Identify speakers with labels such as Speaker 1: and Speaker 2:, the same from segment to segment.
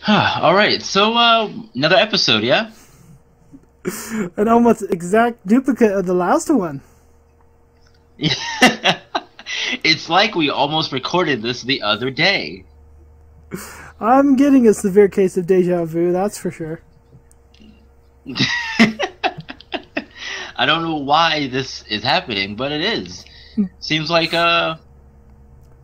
Speaker 1: All right, so another episode, yeah?
Speaker 2: An almost exact duplicate of the last one.
Speaker 1: It's like we almost recorded this the other day.
Speaker 2: I'm getting a severe case of deja vu, that's for sure.
Speaker 1: I don't know why this is happening, but it is. Seems like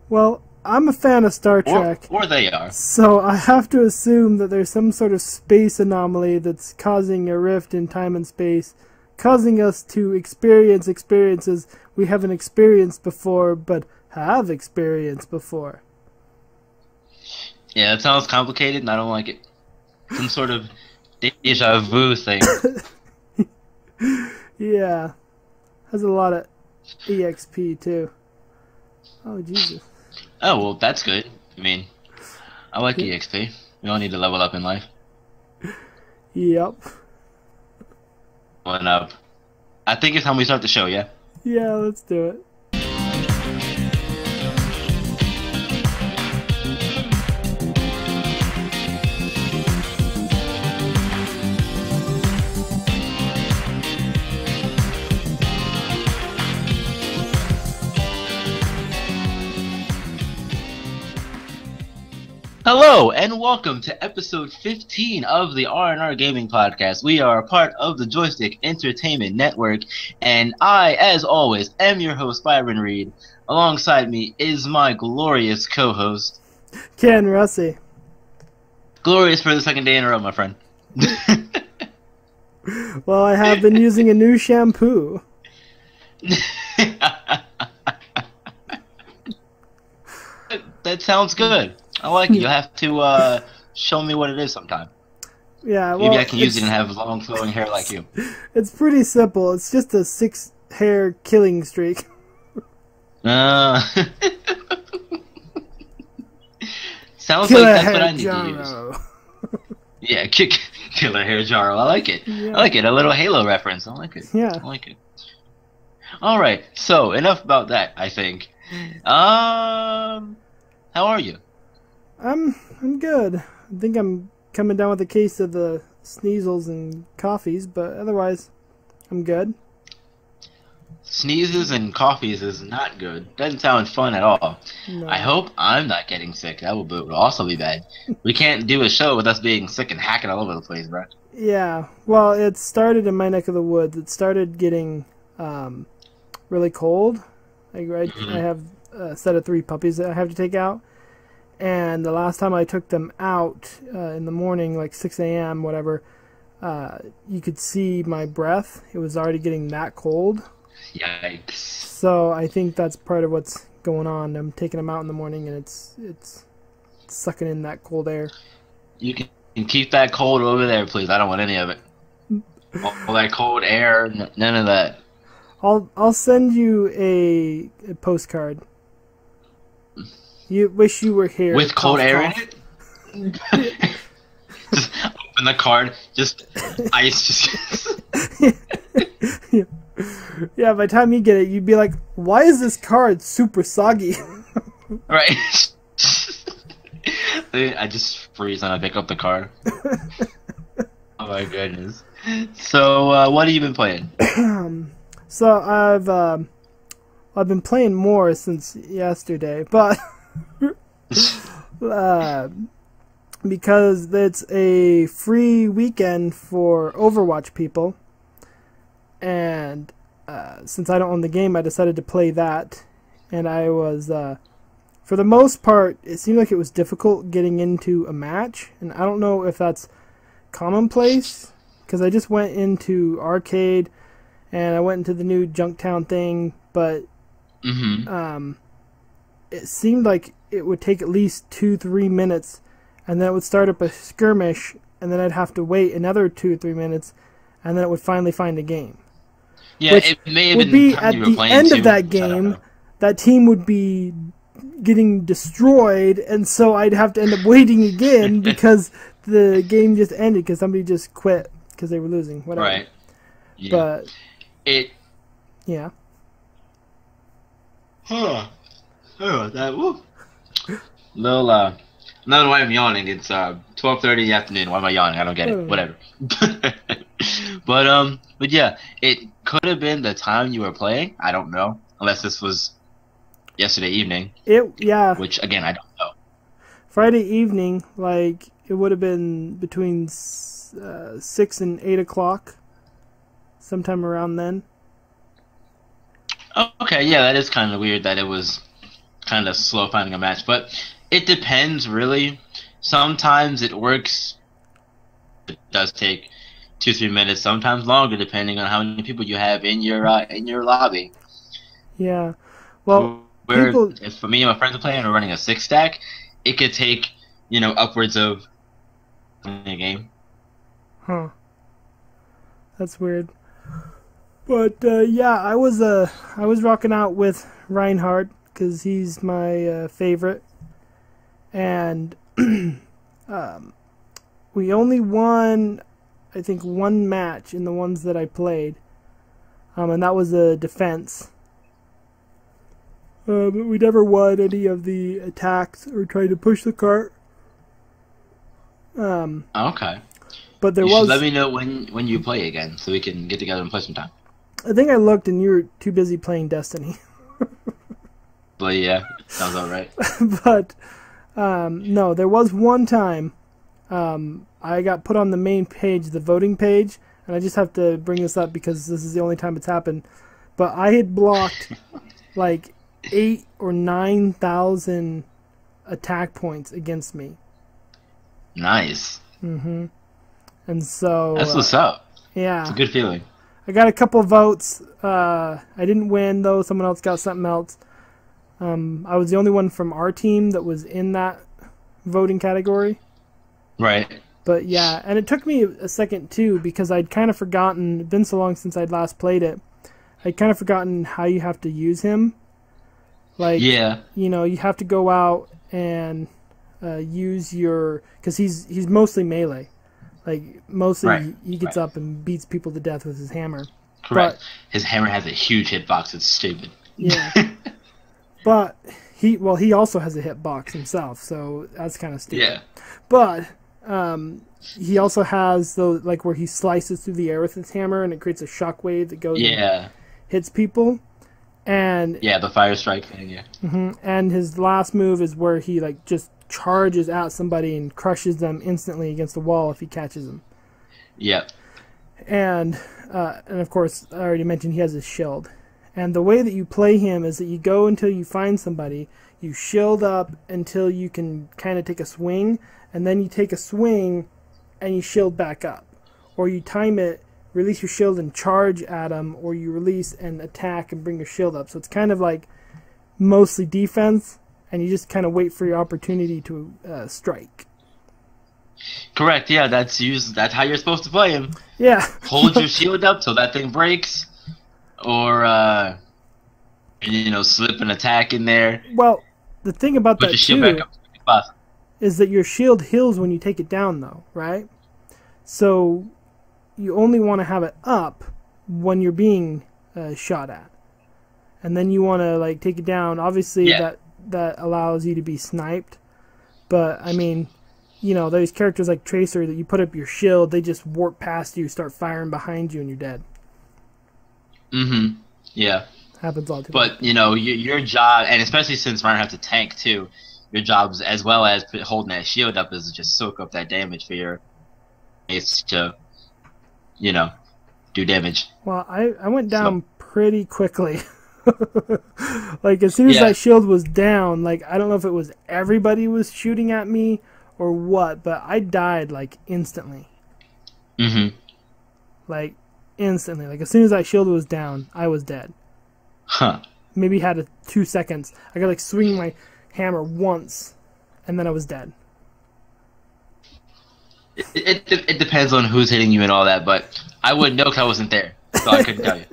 Speaker 2: Well, I'm a fan of Star Trek,
Speaker 1: or they are.
Speaker 2: so I have to assume that there's some sort of space anomaly that's causing a rift in time and space, causing us to experience experiences we haven't experienced before, but have experienced before.
Speaker 1: Yeah, that sounds complicated, and I don't like it. Some sort of deja vu thing.
Speaker 2: Yeah, has a lot of EXP too. Oh Jesus.
Speaker 1: Oh, well, that's good. I mean, I like EXP. We all need to level up in life.
Speaker 2: Yep.
Speaker 1: Leveling up. I think it's time we start the show, yeah?
Speaker 2: Yeah, let's do it.
Speaker 1: Hello, and welcome to episode 15 of the R&R Gaming Podcast. We are a part of the Joystick Entertainment Network, and I, as always, am your host, Byron Reed. Alongside me is my glorious co-host.
Speaker 2: Ken Russie.
Speaker 1: Glorious for the second day in a row, my friend.
Speaker 2: Well, I have been using a new shampoo.
Speaker 1: That sounds good. I like it. You'll have to show me what it is sometime.
Speaker 2: Yeah, well,
Speaker 1: Maybe I can use it and have long flowing hair like you.
Speaker 2: It's pretty simple. It's just a 6-hair killing streak.
Speaker 1: Sounds
Speaker 2: Killer
Speaker 1: like that's
Speaker 2: hair
Speaker 1: what I need
Speaker 2: Jaro.
Speaker 1: to use. Yeah, Killer Hair Jaro. I like it.
Speaker 2: Yeah.
Speaker 1: I like it. A little Halo reference. I like it.
Speaker 2: Yeah.
Speaker 1: I like it. All right. So enough about that. I think. How are you?
Speaker 2: I'm good. I think I'm coming down with a case of the sneezels and coffees, but otherwise, I'm good.
Speaker 1: Sneezes and coffees is not good. Doesn't sound fun at all.
Speaker 2: No.
Speaker 1: I hope I'm not getting sick. That would also be bad. We can't do a show with us being sick and hacking all over the place, bro.
Speaker 2: Yeah. Well, it started in my neck of the woods. It started getting really cold. I have a set of 3 puppies that I have to take out. And the last time I took them out in the morning, like 6 a.m., whatever, you could see my breath. It was already getting that cold.
Speaker 1: Yikes.
Speaker 2: So I think that's part of what's going on. I'm taking them out in the morning, and it's sucking in that cold air.
Speaker 1: You can keep that cold over there, please. I don't want any of it. All that cold air, none of that.
Speaker 2: I'll send you a postcard. You wish you were here.
Speaker 1: With cold
Speaker 2: cough,
Speaker 1: air
Speaker 2: cough.
Speaker 1: in it? Just open the card, just ice,
Speaker 2: Yeah, by the time you get it, you'd be like, why is this card super soggy?
Speaker 1: Right. I just freeze and I pick up the card. Oh my goodness. So, what have you been playing?
Speaker 2: So I've been playing more since yesterday, but because it's a free weekend for Overwatch people, and since I don't own the game, I decided to play that, and I was for the most part, it seemed like it was difficult getting into a match, and I don't know if that's commonplace, because I just went into arcade, and I went into the new Junktown thing, but it seemed like it would take at least 2-3 minutes, and then it would start up a skirmish, and then I'd have to wait another 2-3 minutes, and then it would finally find a game.
Speaker 1: Yeah,
Speaker 2: Which
Speaker 1: it may have
Speaker 2: would
Speaker 1: been
Speaker 2: be
Speaker 1: the time
Speaker 2: at
Speaker 1: you were
Speaker 2: the
Speaker 1: playing
Speaker 2: end
Speaker 1: too.
Speaker 2: of that
Speaker 1: I don't
Speaker 2: game,
Speaker 1: know.
Speaker 2: that team would be getting destroyed, and so I'd have to end up waiting again because the game just ended because somebody just quit because they were losing. Whatever.
Speaker 1: Right. Yeah.
Speaker 2: But yeah.
Speaker 1: Huh. Oh, that. Woo. Little No, why I'm yawning. It's 12:30 in the afternoon. Why am I yawning? I don't get it.
Speaker 2: Oh.
Speaker 1: Whatever. But yeah, it could have been the time you were playing. I don't know, unless this was yesterday evening,
Speaker 2: Yeah,
Speaker 1: which again I don't know.
Speaker 2: Friday evening, like it would have been between 6 and 8 o'clock, sometime around then.
Speaker 1: Oh, okay, yeah, that is kind of weird that it was kind of slow finding a match, but it depends really. Sometimes it works. It does take 2-3 minutes, sometimes longer, depending on how many people you have in your lobby.
Speaker 2: Yeah, well,
Speaker 1: Where
Speaker 2: people.
Speaker 1: if for me and my friends are playing, we're running a 6 stack, it could take upwards of a game.
Speaker 2: Huh. That's weird. But yeah, I was rocking out with Reinhardt because he's my favorite, and we only won, I think, one match in the ones that I played, and that was a defense. But we never won any of the attacks or tried to push the cart.
Speaker 1: Okay.
Speaker 2: But there
Speaker 1: You should
Speaker 2: was.
Speaker 1: let me know when you play again, so we can get together and play sometime.
Speaker 2: I think I looked and you were too busy playing Destiny.
Speaker 1: But yeah, sounds alright.
Speaker 2: But no, there was one time I got put on the main page, the voting page, and I just have to bring this up because this is the only time it's happened. But I had blocked like 8,000 or 9,000 attack points against me.
Speaker 1: Nice.
Speaker 2: And so
Speaker 1: That's what's up.
Speaker 2: Yeah,
Speaker 1: It's a good feeling.
Speaker 2: I got a couple votes. I didn't win though. Someone else got something else. I was the only one from our team that was in that voting category.
Speaker 1: Right.
Speaker 2: But yeah, and it took me a second too because I'd kind of forgotten. It's been so long since I'd last played it. I'd kind of forgotten how you have to use him. Like,
Speaker 1: Yeah.
Speaker 2: you have to go out and use your, because he's mostly melee. Like mostly
Speaker 1: Right.
Speaker 2: he gets up and beats people to death with his hammer.
Speaker 1: Correct. His hammer has a huge hitbox. It's stupid.
Speaker 2: Yeah. But he also has a hitbox himself, so that's kind of stupid.
Speaker 1: Yeah.
Speaker 2: But he also has those, like, where he slices through the air with his hammer and it creates a shockwave that goes and hits people. And
Speaker 1: yeah, the fire strike thing. Yeah.
Speaker 2: and his last move is where he like just charges at somebody and crushes them instantly against the wall if he catches them.
Speaker 1: Yep.
Speaker 2: And of course, I already mentioned he has his shield. And the way that you play him is that you go until you find somebody, you shield up until you can kind of take a swing, and then you take a swing and you shield back up. Or you time it, release your shield and charge at them, or you release and attack and bring your shield up. So it's kind of like mostly defense, and you just kind of wait for your opportunity to strike.
Speaker 1: Correct. Yeah, that's how you're supposed to play him.
Speaker 2: Yeah.
Speaker 1: Hold your shield up till that thing breaks, or slip an attack in there.
Speaker 2: Well, the thing about
Speaker 1: Put
Speaker 2: that
Speaker 1: your shield
Speaker 2: too
Speaker 1: back up as quick as possible.
Speaker 2: is that your shield heals when you take it down, though, right? So you only want to have it up when you're being shot at, and then you want to like take it down. Obviously, that allows you to be sniped, but I mean, those characters like Tracer that you put up your shield, they just warp past you, start firing behind you, and you're dead.
Speaker 1: Yeah.
Speaker 2: Happens all the time.
Speaker 1: But your job, and especially since Reinhardt has to tank too, your job as well as holding that shield up is to just soak up that damage for your mates to, do damage.
Speaker 2: Well, I went down pretty quickly. Like as soon as that shield was down, like I don't know if it was everybody was shooting at me or what, but I died like instantly. Like instantly. Like as soon as that shield was down, I was dead.
Speaker 1: Huh.
Speaker 2: Maybe had 2 seconds. I could like swing my hammer once, and then I was dead.
Speaker 1: It depends on who's hitting you and all that, but I wouldn't know because I wasn't there, so I couldn't tell you.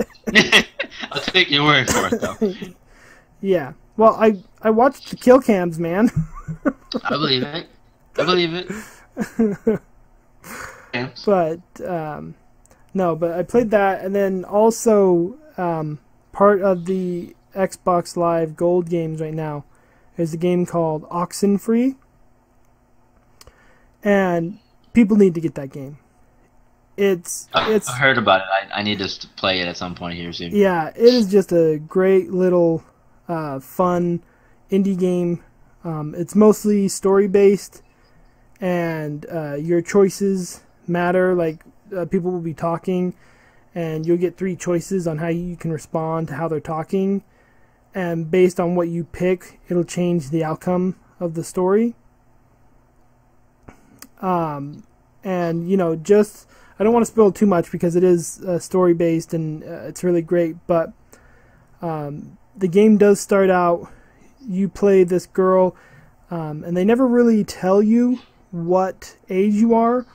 Speaker 1: I'll take your word for it, though.
Speaker 2: Yeah. Well, I watched the kill cams, man.
Speaker 1: I believe it.
Speaker 2: But no, but I played that, and then also part of the Xbox Live Gold games right now is a game called Oxenfree. and people need to get that game.
Speaker 1: I heard about it. I need to play it at some point here soon.
Speaker 2: Yeah, it is just a great little fun indie game. It's mostly story based, and your choices matter. Like people will be talking, and you'll get 3 choices on how you can respond to how they're talking, and based on what you pick, it'll change the outcome of the story. And just I don't want to spoil too much because it is story based and it's really great. But the game does start out. You play this girl, and they never really tell you what age you are.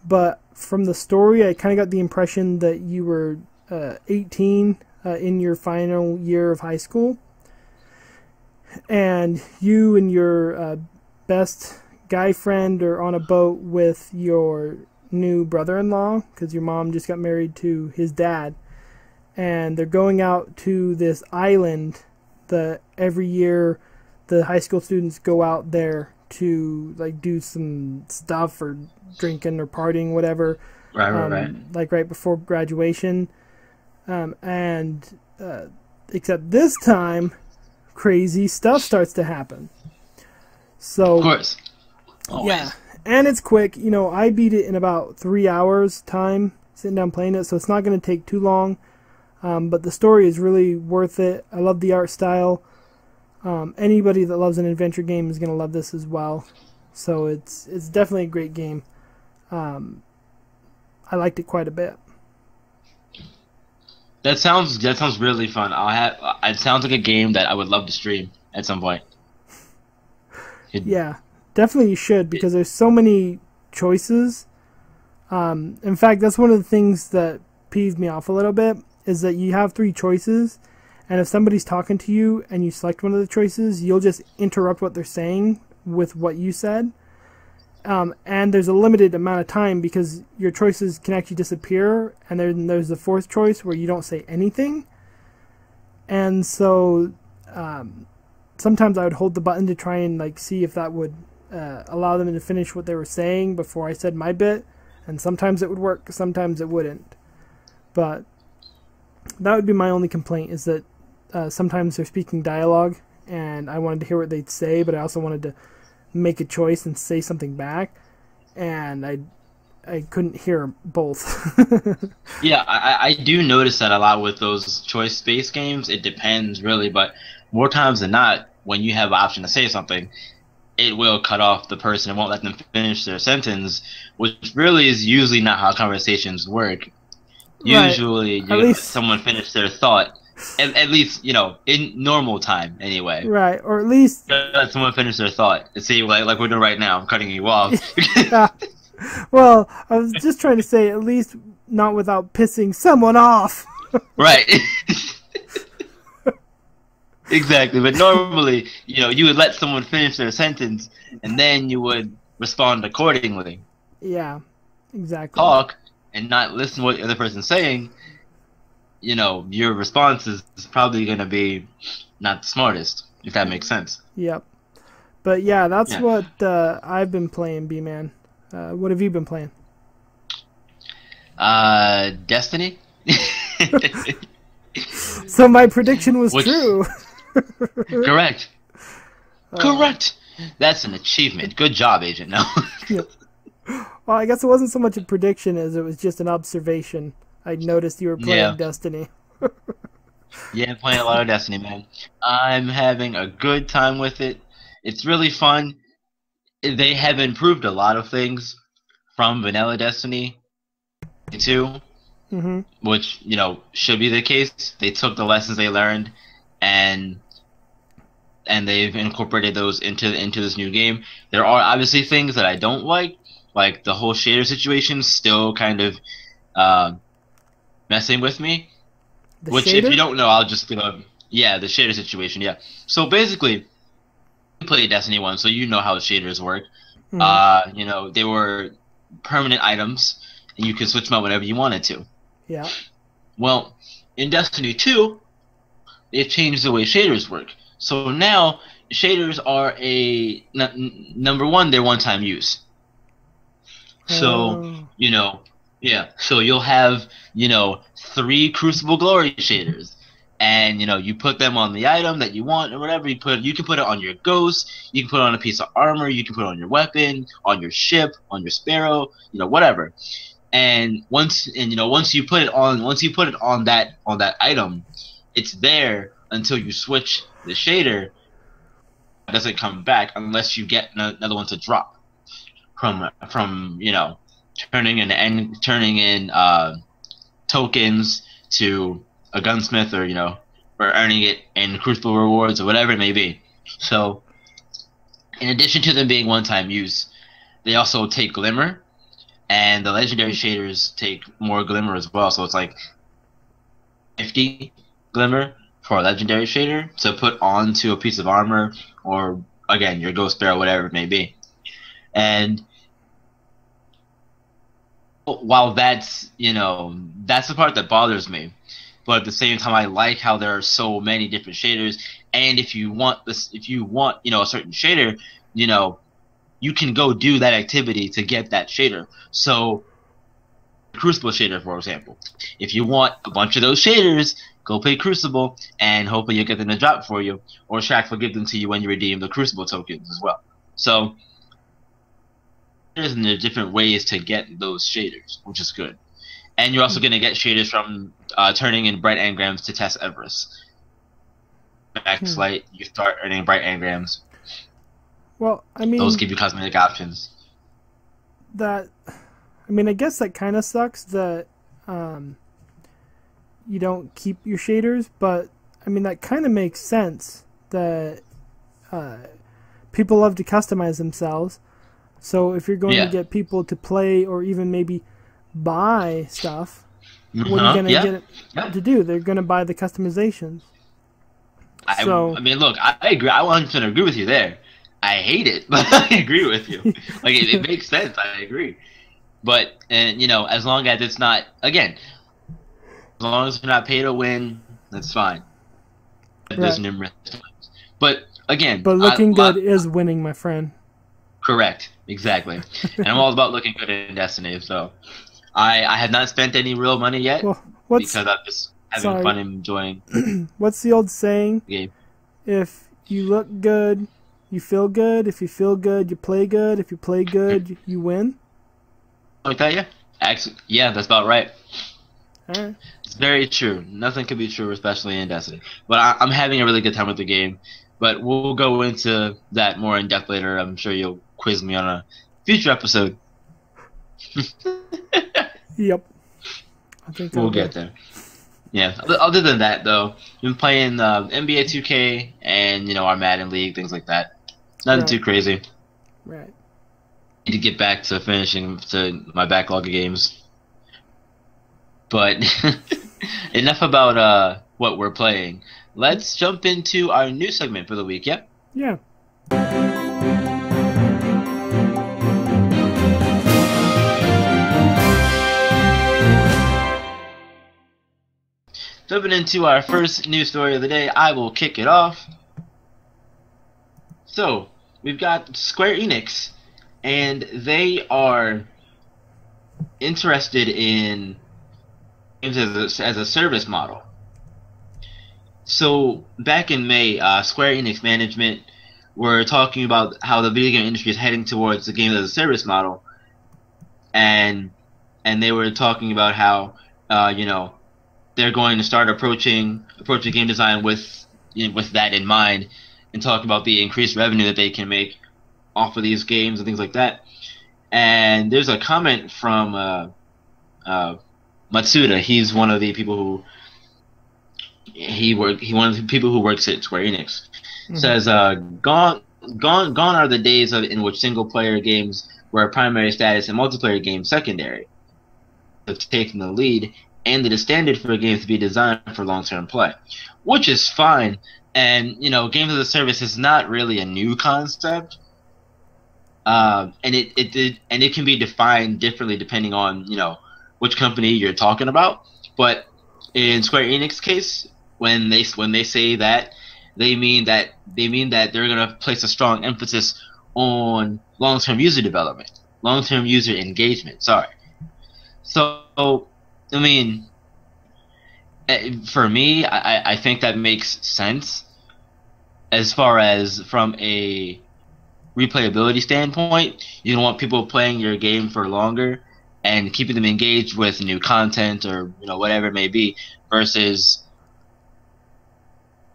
Speaker 2: But from the story, I kind of got the impression that you were 18 in your final year of high school, and you and your best guy friend are on a boat with your new brother-in-law because your mom just got married to his dad, and they're going out to this island that every year the high school students go out there to like do some stuff or drinking or partying, whatever.
Speaker 1: Right.
Speaker 2: Like right before graduation, and except this time crazy stuff starts to happen. So
Speaker 1: of course. Always.
Speaker 2: Yeah, and it's quick. I beat it in about 3 hours time sitting down playing it, so it's not going to take too long. But the story is really worth it. I love the art style. Anybody that loves an adventure game is going to love this as well. So it's definitely a great game. I liked it quite a bit.
Speaker 1: That sounds really fun. It sounds like a game that I would love to stream at some point.
Speaker 2: Yeah, definitely you should, because there's so many choices. In fact, that's one of the things that peeved me off a little bit, is that you have 3 choices, and if somebody's talking to you and you select one of the choices, you'll just interrupt what they're saying with what you said. And there's a limited amount of time because your choices can actually disappear, and then there's the 4th choice where you don't say anything. And so sometimes I would hold the button to try and see if that would allow them to finish what they were saying before I said my bit, and sometimes it would work, sometimes it wouldn't. But that would be my only complaint, is that sometimes they're speaking dialogue and I wanted to hear what they'd say, but I also wanted to make a choice and say something back, and I couldn't hear both.
Speaker 1: Yeah, I do notice that a lot with those choice-based games. It depends, really, but more times than not, when you have an option to say something, it will cut off the person and won't let them finish their sentence, which really is usually not how conversations work.
Speaker 2: Right.
Speaker 1: Usually, you let someone finish their thought, at least, in normal time, anyway.
Speaker 2: Right, or at least
Speaker 1: let someone finish their thought. See, like we're doing right now, I'm cutting you off.
Speaker 2: Yeah. Well, I was just trying to say, at least not without pissing someone off.
Speaker 1: Right. Exactly, but normally, you would let someone finish their sentence, and then you would respond accordingly.
Speaker 2: Yeah, exactly.
Speaker 1: Talk and not listen to what the other person's saying. Your response is probably going to be not the smartest, if that makes sense.
Speaker 2: Yep. But yeah, that's what I've been playing, B-Man. What have you been playing?
Speaker 1: Destiny.
Speaker 2: So my prediction was true.
Speaker 1: Correct. Correct. That's an achievement. Good job, Agent. No.
Speaker 2: Yep. Well, I guess it wasn't so much a prediction as it was just an observation. I noticed you were playing Destiny.
Speaker 1: Yeah, I'm playing a lot of Destiny, man. I'm having a good time with it. It's really fun. They have improved a lot of things from vanilla Destiny 2, which, should be the case. They took the lessons they learned and they've incorporated those into this new game. There are obviously things that I don't like the whole shader situation still kind of messing with me. Which, if you don't know, I'll just the shader situation. Yeah. So basically, you played Destiny 1, so you know how shaders work. They were permanent items, and you could switch them out whenever you wanted to.
Speaker 2: Yeah.
Speaker 1: Well, in Destiny 2, they've changed the way shaders work. So now shaders are number one, they're one-time use. So,
Speaker 2: Oh.
Speaker 1: so you'll have, 3 Crucible Glory shaders. And, you put them on the item that you want or whatever. You can put it on your ghost, you can put it on a piece of armor, you can put it on your weapon, on your ship, on your sparrow, whatever. And once you put it on that item, it's there until you switch the shader. It doesn't come back unless you get another one to drop from turning in tokens to a gunsmith, or earning it in Crucible rewards or whatever it may be. So, in addition to them being one-time use, they also take glimmer, and the legendary shaders take more glimmer as well. So it's like 50 glimmer for a legendary shader to put onto a piece of armor, or again your ghost sparrow, whatever it may be. And while that's the part that bothers me, but at the same time I like how there are so many different shaders. And if you want a certain shader, you can go do that activity to get that shader. So Crucible shader, for example, if you want a bunch of those shaders, go play Crucible and hopefully you'll get them to drop for you, or Shaq will give them to you when you redeem the Crucible tokens as well. So there's different ways to get those shaders, which is good. And you're also going to get shaders from turning in bright engrams to test Everest. Backlight, you start earning bright engrams.
Speaker 2: Well, I mean,
Speaker 1: those give you cosmetic options.
Speaker 2: I guess that kind of sucks that you don't keep your shaders, but I mean that kind of makes sense that people love to customize themselves. So if you're going to get people to play or even maybe buy stuff, what are you going to get to do? They're going to buy the customizations.
Speaker 1: I mean, look, I agree. I 100% agree with you there. I hate it, but I agree with you. Like, it makes sense. I agree. But, as long as it's not, again, as long as you're not pay to win, that's fine. There's numerous times. But, again.
Speaker 2: But looking good is winning, my friend.
Speaker 1: Correct. Exactly. And I'm all about looking good in Destiny, so. I have not spent any real money yet, because I'm just having fun and enjoying.
Speaker 2: What's the old saying?
Speaker 1: The game.
Speaker 2: If you look good, you feel good. If you feel good, you play good. If you play good, you win.
Speaker 1: Like that, yeah. Actually, yeah, that's about right.
Speaker 2: All right.
Speaker 1: It's very true. Nothing could be truer, especially in Destiny. But I'm having a really good time with the game. But we'll go into that more in depth later. I'm sure you'll quiz me on a future episode.
Speaker 2: Yep. I think
Speaker 1: we'll get there. Yeah. Other than that, though, been playing NBA 2K and our Madden League, things like that. Nothing too crazy.
Speaker 2: Right.
Speaker 1: Need to get back to finishing to my backlog of games. But enough about what we're playing. Let's jump into our new segment for the week. Yep.
Speaker 2: Yeah.
Speaker 1: Jumping into our first news story of the day, I will kick it off. So, we've got Square Enix, and they are interested in games as a service model. So, back in May, Square Enix management were talking about how the video game industry is heading towards the game as a service model, and they were talking about how they're going to start approaching game design with that in mind, and talk about the increased revenue that they can make off of these games and things like that. And there's a comment from Matsuda. He's one of the people who works at Square Enix. Mm-hmm. Says, "Gone are the days in which single player games were primary status and multiplayer games secondary. Have taken the lead, and it is standard for games to be designed for long-term play," which is fine. And games as a service is not really a new concept, and it can be defined differently depending on which company you're talking about. But in Square Enix case, when they say that, they mean that they're gonna place a strong emphasis on long-term user development. long-term user engagement. Sorry. So, I mean, for me, I think that makes sense as far as from a replayability standpoint. You don't want people playing your game for longer and keeping them engaged with new content or whatever it may be, versus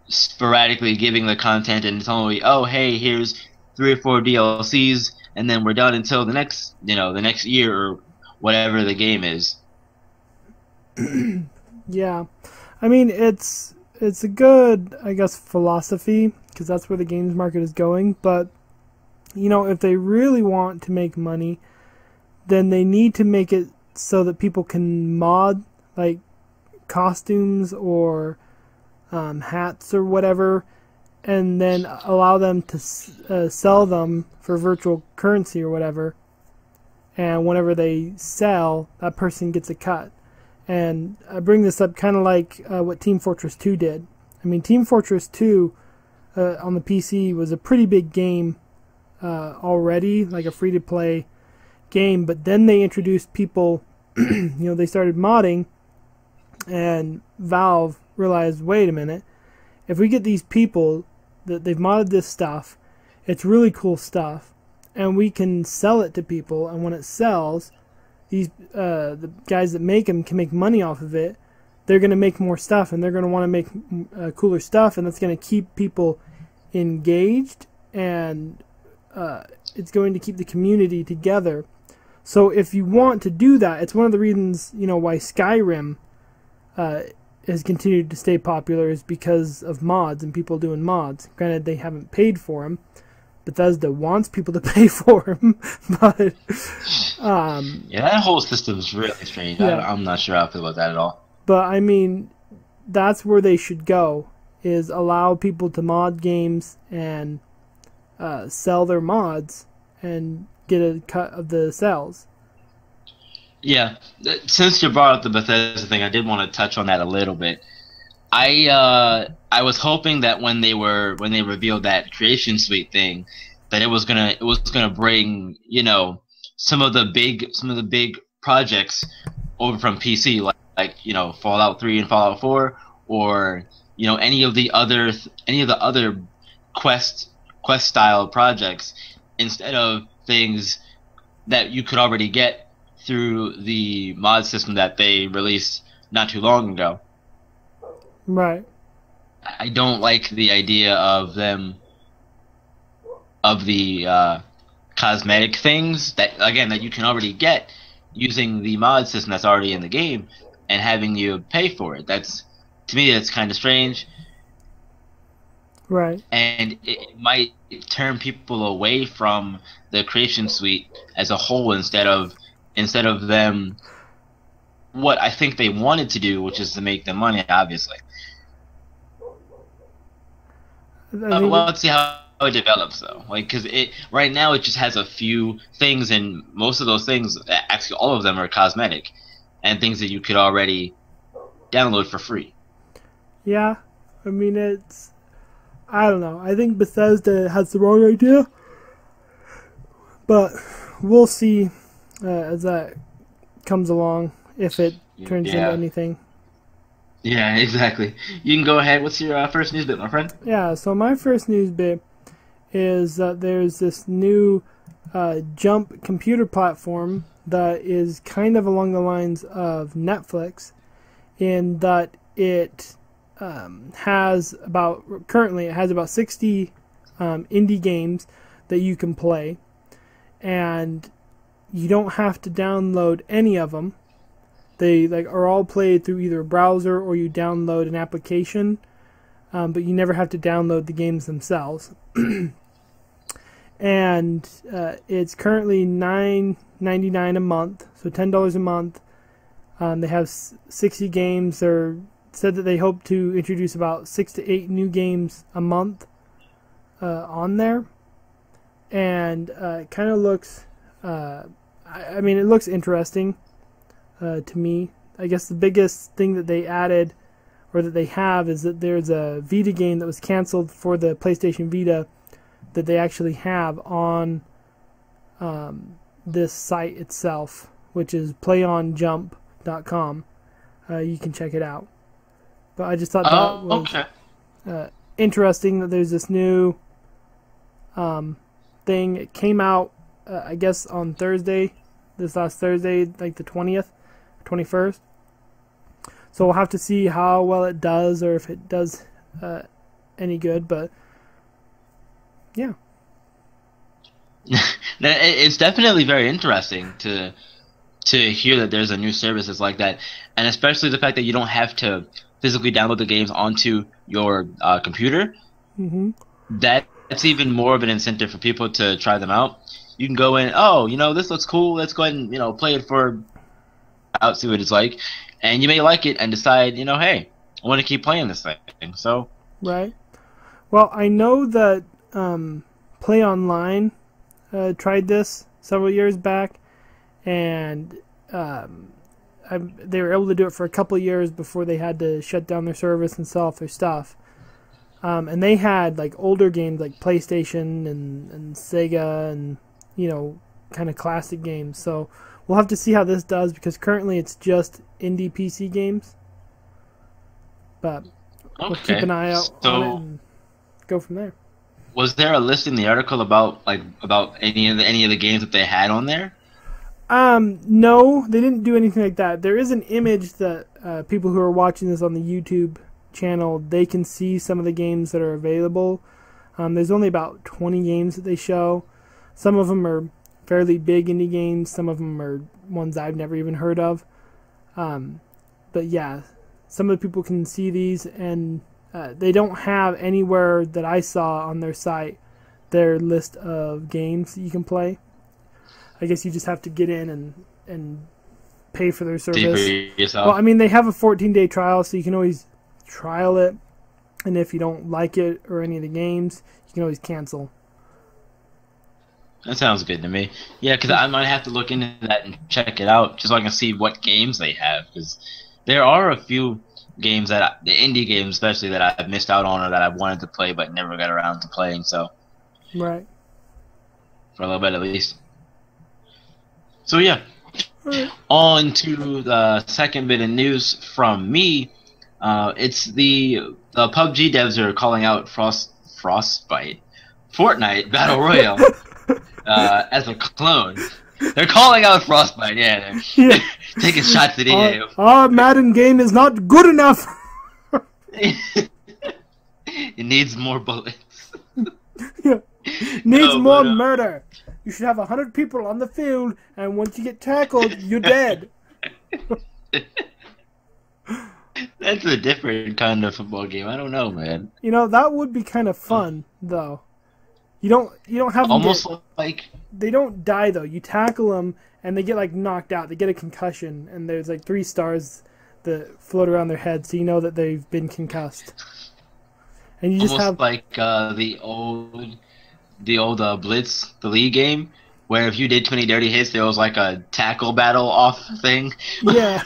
Speaker 1: sporadically giving the content and telling me, oh hey, here's 3 or 4 DLCs, and then we're done until the next year or whatever the game is.
Speaker 2: Yeah, I mean it's a good, I guess, philosophy, because that's where the games market is going. But if they really want to make money, then they need to make it so that people can mod like costumes or hats or whatever, and then allow them to sell them for virtual currency or whatever. And whenever they sell, that person gets a cut. And I bring this up kind of like what Team Fortress 2 did. I mean, Team Fortress 2 on the PC was a pretty big game already, like a free-to-play game. But then they introduced people, they started modding, and Valve realized, wait a minute, if we get these people that they've modded this stuff, it's really cool stuff, and we can sell it to people, and when it sells, these the guys that make them can make money off of it. They're going to make more stuff, and they're going to want to make cooler stuff, and that's going to keep people engaged, and it's going to keep the community together. So if you want to do that, it's one of the reasons why Skyrim has continued to stay popular, is because of mods and people doing mods. Granted, they haven't paid for them. Bethesda wants people to pay for them, but
Speaker 1: yeah, that whole system is really strange.
Speaker 2: Yeah.
Speaker 1: I'm not sure how I feel about that at all.
Speaker 2: But I mean, that's where they should go, is allow people to mod games and sell their mods and get a cut of the sales.
Speaker 1: Yeah, since you brought up the Bethesda thing, I did want to touch on that a little bit. I was hoping that when they revealed that Creation Suite thing, that it was gonna bring some of the big projects over from PC, like Fallout 3 and Fallout 4, or any of the other quest style projects, instead of things that you could already get through the mod system that they released not too long ago.
Speaker 2: Right.
Speaker 1: I don't like the idea of the cosmetic things that you can already get using the mod system that's already in the game, and having you pay for it. To me, that's kind of strange.
Speaker 2: Right.
Speaker 1: And it might turn people away from the Creation Suite as a whole, instead of them what I think they wanted to do, which is to make them money, obviously. Let's see how it develops, though. Because right now it just has a few things, and most of those things, actually all of them, are cosmetic and things that you could already download for free.
Speaker 2: Yeah, I mean, I don't know. I think Bethesda has the wrong idea, but we'll see as that comes along, if it turns into anything.
Speaker 1: Yeah, exactly. You can go ahead. What's your first news bit, my friend?
Speaker 2: Yeah, so my first news bit is that there's this new jump computer platform that is kind of along the lines of Netflix, in that it currently it has about 60 indie games that you can play, and you don't have to download any of them. They are all played through either a browser or you download an application, but you never have to download the games themselves. And it's currently $9.99 a month, so $10 a month. They have 60 games. They're said that they hope to introduce about 6 to 8 new games a month on there, and it kind of looks. I mean, it looks interesting. To me, I guess the biggest thing that they added, or that they have, is that there's a Vita game that was canceled for the PlayStation Vita that they actually have on this site itself, which is playonjump.com. You can check it out. But I just thought that was interesting that there's this new thing. It came out, I guess, on Thursday, this last Thursday, like the 20th, 21st. So we'll have to see how well it does, or if it does any good. But yeah,
Speaker 1: it's definitely very interesting to hear that there's a new service that's like that, and especially the fact that you don't have to physically download the games onto your computer.
Speaker 2: Mm-hmm.
Speaker 1: That's even more of an incentive for people to try them out. You can go in, oh, this looks cool. Let's go ahead and play it out, see what it's like, and you may like it and decide, hey, I want to keep playing this thing. So
Speaker 2: right. Well, I know that Play Online tried this several years back, and they were able to do it for a couple of years before they had to shut down their service and sell off their stuff. And they had like older games like PlayStation and Sega and kind of classic games. So we'll have to see how this does, because currently it's just indie PC games. But we'll keep an eye out on it and go from there.
Speaker 1: Was there a list in the article about any of the games that they had on there?
Speaker 2: No, they didn't do anything like that. There is an image that people who are watching this on the YouTube channel, they can see some of the games that are available. There's only about 20 games that they show. Some of them are fairly big indie games. Some of them are ones I've never even heard of. But yeah, some of the people can see these, and they don't have anywhere that I saw on their site their list of games that you can play. I guess you just have to get in and pay for their service.
Speaker 1: Pay for yourself.
Speaker 2: Well, I mean, they have a 14-day trial, so you can always trial it. And if you don't like it or any of the games, you can always cancel.
Speaker 1: That sounds good to me. Yeah, because I might have to look into that and check it out, just so I can see what games they have. Because there are a few games the indie games especially, that I've missed out on, or that I wanted to play but never got around to playing. So,
Speaker 2: right,
Speaker 1: for a little bit at least. So yeah, on to the second bit of news from me. It's the PUBG devs are calling out Frostbite, Fortnite Battle Royale as a clone. They're calling out Frostbite. Yeah, they're taking shots at EA.
Speaker 2: Our Madden game is not good enough.
Speaker 1: It needs more bullets.
Speaker 2: Yeah. Needs more murder. You should have 100 people on the field, and once you get tackled, you're dead.
Speaker 1: That's a different kind of football game. I don't know, man.
Speaker 2: That would be kind of fun, though. You don't have
Speaker 1: almost like
Speaker 2: they don't die though. You tackle them, and they get like knocked out. They get a concussion, and there's like 3 stars that float around their head, so you know that they've been concussed. And you just
Speaker 1: almost
Speaker 2: have
Speaker 1: like the old Blitz, the league game, where if you did 20 dirty hits, there was like a tackle battle off thing.
Speaker 2: Yeah,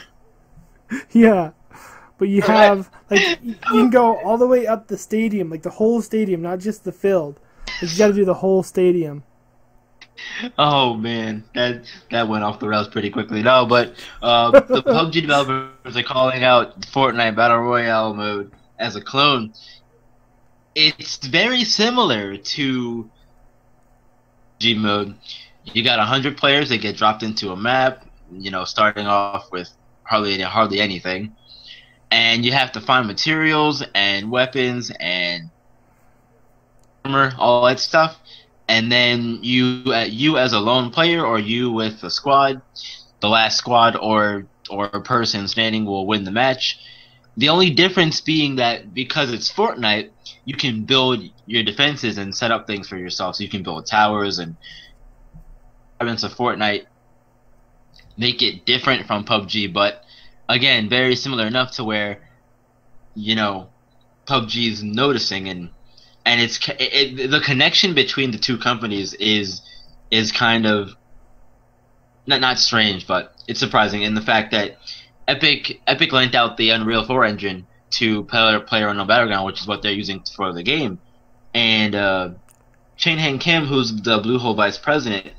Speaker 2: yeah. But you have like you can go all the way up the stadium, like the whole stadium, not just the field. Like, you got to do the whole stadium.
Speaker 1: Oh man, that went off the rails pretty quickly. No, but the PUBG developers are calling out Fortnite Battle Royale mode as a clone. It's very similar to G mode. You got 100 players that get dropped into a map, starting off with hardly anything, and you have to find materials and weapons and armor, all that stuff. And then you as a lone player, or you with a squad, the last squad or person standing will win the match. The only difference being that because it's Fortnite, you can build your defenses and set up things for yourself. So you can build towers, and elements of Fortnite make it different from PUBG, but again, very similar enough to where PUBG's noticing, and it's the connection between the two companies is kind of not strange, but it's surprising in the fact that Epic lent out the Unreal 4 engine to PlayerUnknown's Battleground, which is what they're using for the game. And Chain-Hang Kim, who's the Bluehole vice president,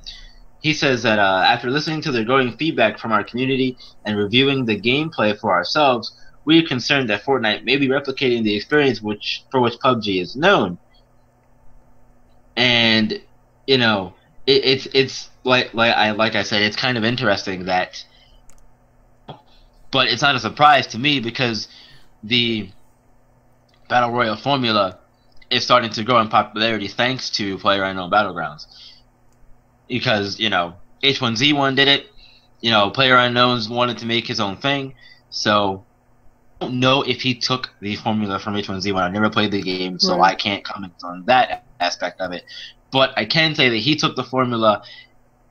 Speaker 1: he says that after listening to the growing feedback from our community and reviewing the gameplay for ourselves, we are concerned that Fortnite may be replicating the experience for which PUBG is known. And you know, it's like I said, it's kind of interesting that, but it's not a surprise to me because the battle royale formula is starting to grow in popularity thanks to PlayerUnknown Battlegrounds. Because H1Z1 did it. PlayerUnknown's wanted to make his own thing. So I don't know if he took the formula from H1Z1. I've never played the game, so
Speaker 2: Right.
Speaker 1: I can't comment on that aspect of it. But I can say that he took the formula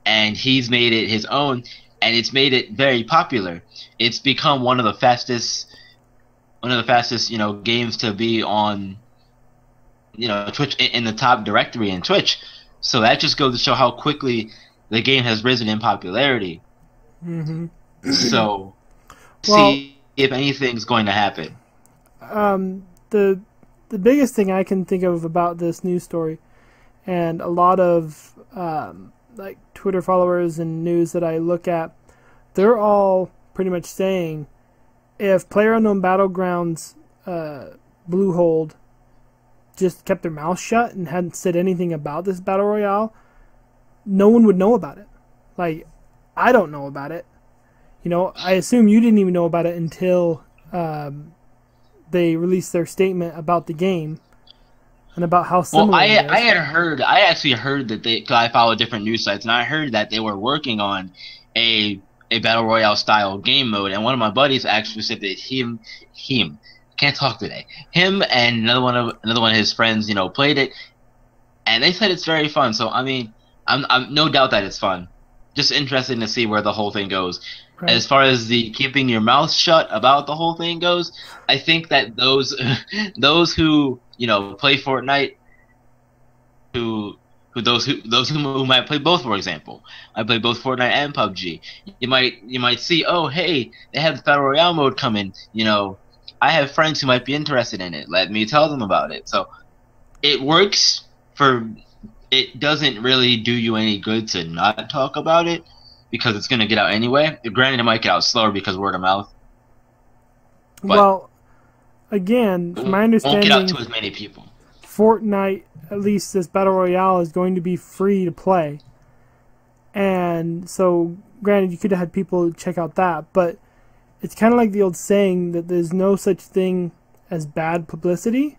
Speaker 1: and he's made it his own, and it's made it very popular. It's become one of the fastest games to be on Twitch, in the top directory in Twitch. So that just goes to show how quickly the game has risen in popularity.
Speaker 2: Mm-hmm.
Speaker 1: So
Speaker 2: Well,
Speaker 1: see if anything's going to happen.
Speaker 2: the biggest thing I can think of about this news story, and a lot of like Twitter followers and news that I look at, they're all pretty much saying if PlayerUnknown Battlegrounds Bluehold just kept their mouth shut and hadn't said anything about this battle royale, no one would know about it. Like, I don't know about it. I assume you didn't even know about it until they released their statement about the game and about how similar it is.
Speaker 1: I actually heard that cause I follow different news sites, and I heard that they were working on a battle royale style game mode, and one of my buddies actually said that him can't talk today. Him and another one of his friends, played it, and they said it's very fun. So I mean, I'm no doubt that it's fun. Just interested to see where the whole thing goes.
Speaker 2: Right.
Speaker 1: As far as the keeping your mouth shut about the whole thing goes, I think that those who play Fortnite, who might play both, for example, I play both Fortnite and PUBG. You might see, oh hey, they have the battle royale mode coming. I have friends who might be interested in it. Let me tell them about it. So it works for. It doesn't really do you any good to not talk about it because it's going to get out anyway. Granted, it might get out slower because word of mouth. But
Speaker 2: well, again, from my understanding,
Speaker 1: won't get out to as many people.
Speaker 2: Fortnite, at least this battle royale, is going to be free to play. And so, granted, you could have had people check out that, but it's kind of like the old saying that there's no such thing as bad publicity.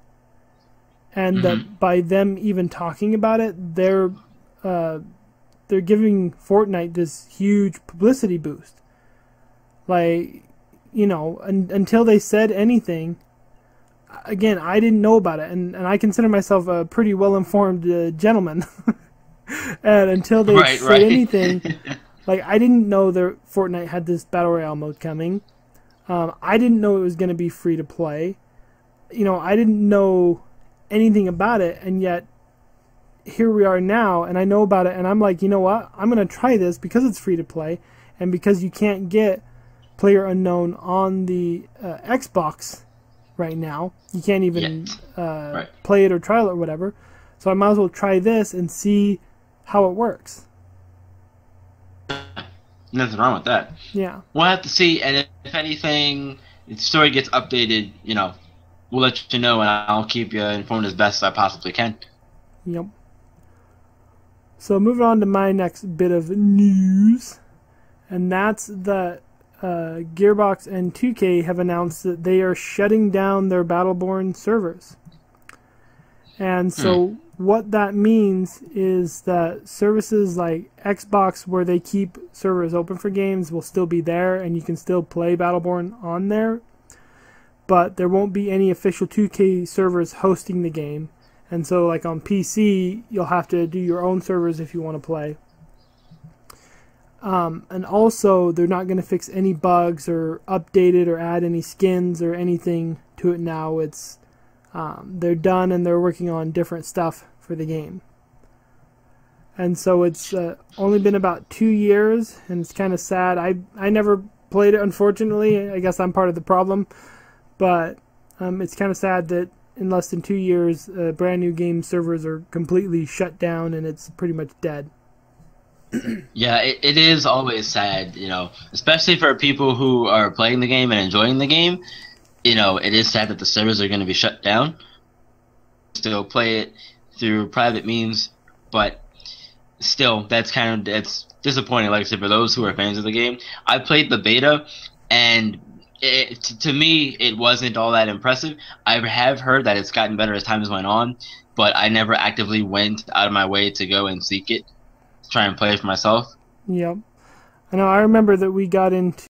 Speaker 2: And that by them even talking about it, they're giving Fortnite this huge publicity boost. Like, until they said anything, again, I didn't know about it, and I consider myself a pretty well-informed gentleman. And until they said anything, like, I didn't know that Fortnite had this Battle Royale mode coming. I didn't know it was going to be free to play. I didn't know anything about it, and yet here we are now, and I know about it, and I'm like, you know what? I'm going to try this because it's free to play, and because you can't get PlayerUnknown on the Xbox right now. You can't even play it or trial it or whatever. So I might as well try this and see how it works.
Speaker 1: Nothing wrong with that.
Speaker 2: Yeah.
Speaker 1: We'll have to see, and if anything, if the story gets updated, we'll let you know, and I'll keep you informed as best as I possibly can.
Speaker 2: Yep. So moving on to my next bit of news, and that's that Gearbox and 2K have announced that they are shutting down their Battleborn servers. And so what that means is that services like Xbox, where they keep servers open for games, will still be there, and you can still play Battleborn on there. But there won't be any official 2K servers hosting the game. And so, like on PC, you'll have to do your own servers if you want to play. And also, they're not going to fix any bugs or update it or add any skins or anything to it now. It's they're done, and they're working on different stuff for the game. And so it's only been about 2 years, and it's kind of sad. I never played it, unfortunately. I guess I'm part of the problem. But it's kind of sad that in less than 2 years, brand new game servers are completely shut down, and it's pretty much dead.
Speaker 1: Yeah, it is always sad, especially for people who are playing the game and enjoying the game. It is sad that the servers are going to be shut down. Still play it through private means, but still, that's disappointing. Like I said, for those who are fans of the game, I played the beta, and to me, it wasn't all that impressive. I have heard that it's gotten better as time has went on, but I never actively went out of my way to go and seek it, try and play it for myself.
Speaker 2: Yep. I know. I remember that we got into